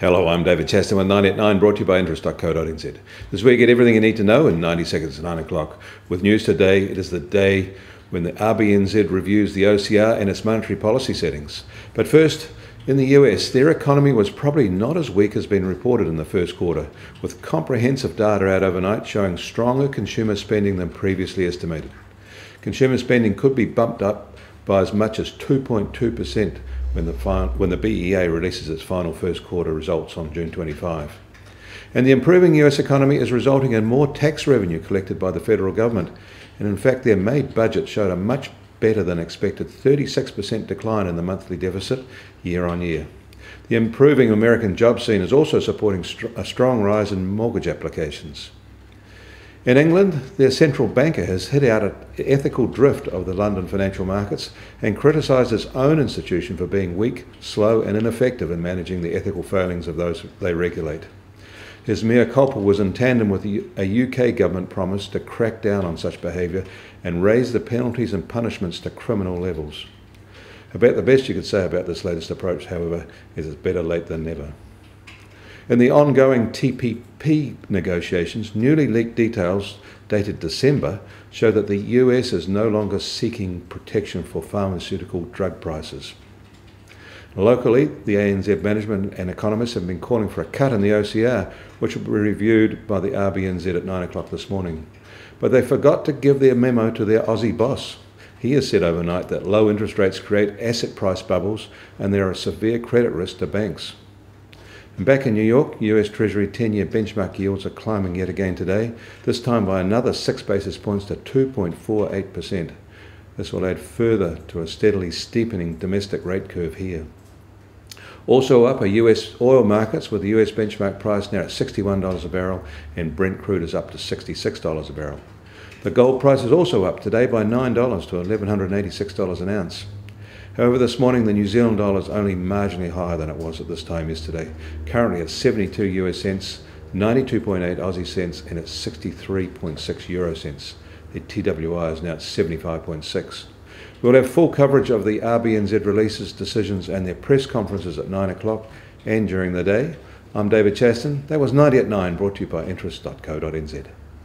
Hello, I'm David Chaston with 90 at 9, brought to you by interest.co.nz. This is where you get everything you need to know in 90 seconds at 9 o'clock. With news today, it is the day when the ANZ reviews the OCR and its monetary policy settings. But first, in the US, their economy was probably not as weak as been reported in the first quarter, with comprehensive data out overnight showing stronger consumer spending than previously estimated. Consumer spending could be bumped up by as much as 2.2% when the BEA releases its final first quarter results on June 25. And the improving US economy is resulting in more tax revenue collected by the federal government, and in fact their May budget showed a much better than expected 36% decline in the monthly deficit year on year. The improving American job scene is also supporting a strong rise in mortgage applications. In England, their central banker has hit out an ethical drift of the London financial markets and criticised its own institution for being weak, slow and ineffective in managing the ethical failings of those they regulate. His mea culpa was in tandem with a UK government promise to crack down on such behaviour and raise the penalties and punishments to criminal levels. About the best you could say about this latest approach, however, is it's better late than never. In the ongoing TPP negotiations, newly leaked details dated December show that the US is no longer seeking protection for pharmaceutical drug prices. Locally, the ANZ management and economists have been calling for a cut in the OCR, which will be reviewed by the RBNZ at 9 o'clock this morning. But they forgot to give their memo to their Aussie boss. He has said overnight that low interest rates create asset price bubbles and there are severe credit risks to banks. And back in New York, US Treasury 10-year benchmark yields are climbing yet again today, this time by another 6 basis points to 2.48%. This will add further to a steadily steepening domestic rate curve here.Also up are US oil markets, with the US benchmark price now at $61 a barrel and Brent crude is up to $66 a barrel. The gold price is also up today by $9 to $1,186 an ounce. However, this morning the New Zealand dollar is only marginally higher than it was at this time yesterday, currently at 72 US cents, 92.8 Aussie cents and at 63.6 euro cents. The TWI is now at 75.6. We'll have full coverage of the RBNZ releases, decisions and their press conferences at 9 o'clock and during the day. I'm David Chaston. That was 90 at 9, brought to you by interest.co.nz.